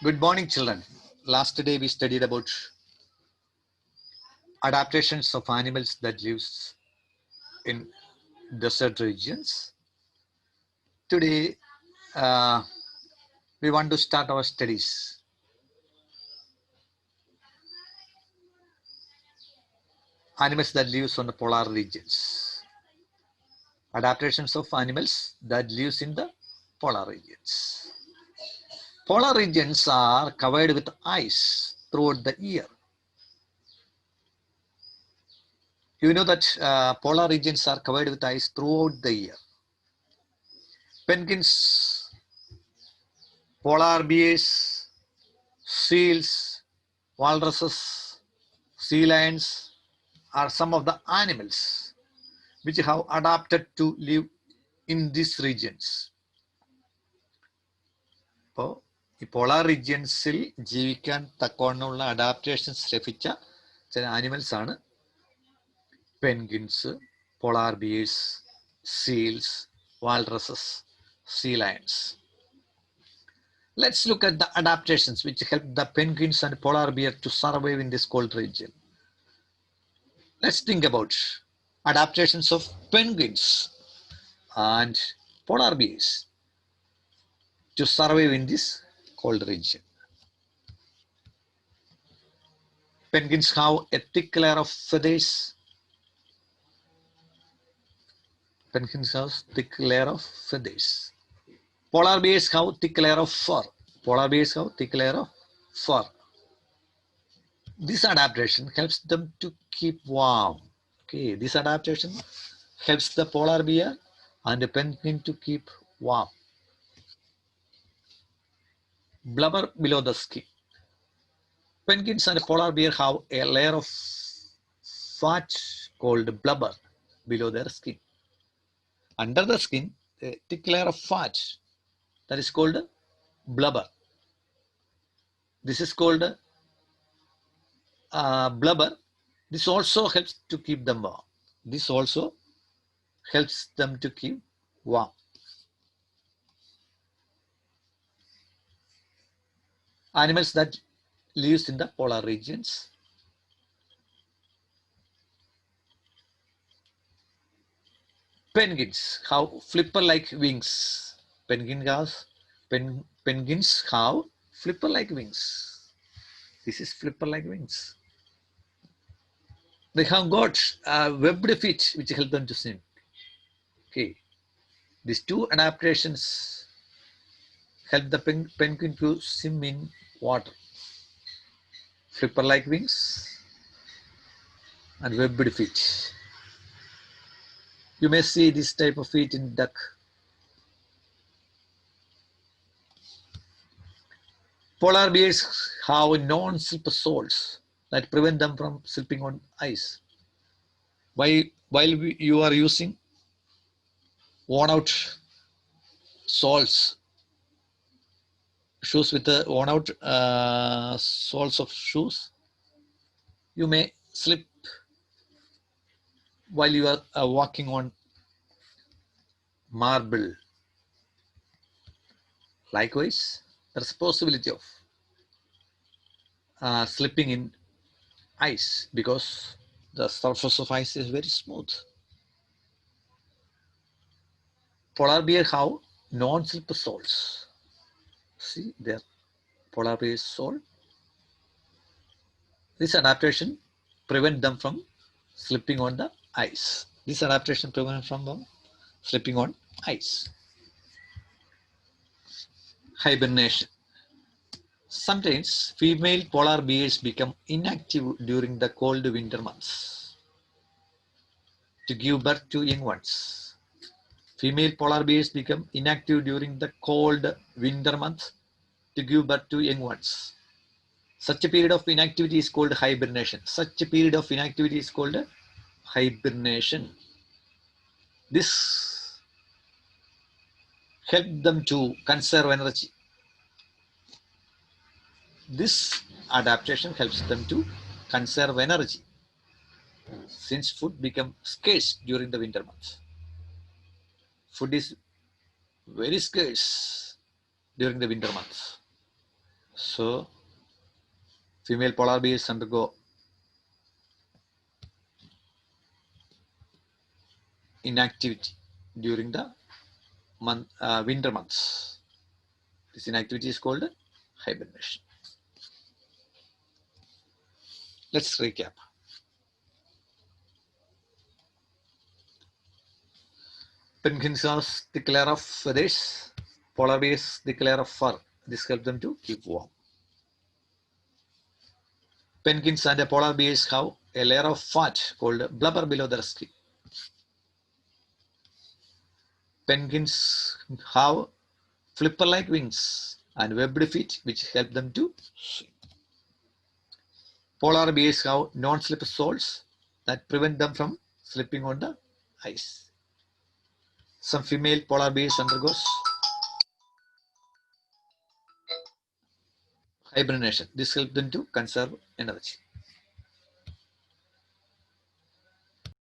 Good morning, children. Last day we studied about adaptations of animals that lives in desert regions. Today we want to start our studies. Animals that lives on the polar regions. Adaptations of animals that lives in the polar regions. Polar regions are covered with ice throughout the year. You know that polar regions are covered with ice throughout the year. Penguins, polar bears, seals, walruses, sea lions are some of the animals which have adapted to live in these regions. അപ്പോൾ ഈ polar റീജിയൻസിൽ ജീവിക്കാൻ തക്കവണ്ണമുള്ള adaptations ലഭിച്ച ചില animals ആണ് penguins, polar bears, seals, walruses, sea lions. Let's look at the adaptations which help the penguins and polar bear to survive in this cold region. Let's think about adaptations of penguins and polar bears to survive in this cold region. Penguins have a thick layer of feathers. Penguins have thick layer of feathers. Polar bears have thick layer of fur. Polar bears have thick layer of fur. This adaptation helps them to keep warm. Okay, this adaptation helps the polar bear and the penguin to keep warm. Blubber below the skin. Penguins and polar bear have a layer of fat called blubber below their skin. Under the skin, a thick layer of fat that is called blubber. This is called blubber. This also helps to keep them warm. This also helps them to keep warm. Animals that lives in the polar regions. Penguins have flipper-like wings. Penguins have flipper-like wings. This is flipper-like wings. They have got webbed feet which help them to swim. Okay, these two adaptations help the penguin to swim in water. Flipper-like wings and webbed feet. You may see this type of feet in duck. Polar bears have non-slip soles that prevent them from slipping on ice. While you are using worn-out soles, shoes with the worn-out soles of shoes, you may slip while you are walking on marble. Likewise, there's a possibility of slipping in ice because the surface of ice is very smooth. Polar bear have non-slip soles. See their polar bear sole. This adaptation prevents them from slipping on the ice. This adaptation prevents them from slipping on ice. Hibernation. Sometimes female polar bears become inactive during the cold winter months to give birth to young ones. Female polar bears become inactive during the cold winter months to give birth to young ones. Such a period of inactivity is called hibernation. Such a period of inactivity is called hibernation. This helps them to conserve energy. This adaptation helps them to conserve energy since food becomes scarce during the winter months. Food is very scarce during the winter months. So female polar bears undergo inactivity during the winter months. This inactivity is called hibernation. Let's recap. Penguins are the color of feathers. Polar bears the color of fur. This helps them to keep warm. Penguins and polar bears have a layer of fat called blubber below their skin. Penguins have flipper-like wings and webbed feet which help them to swim. Polar bears have non-slip soles that prevent them from slipping on the ice. Some female polar bears undergoes hibernation. This helps them to conserve energy.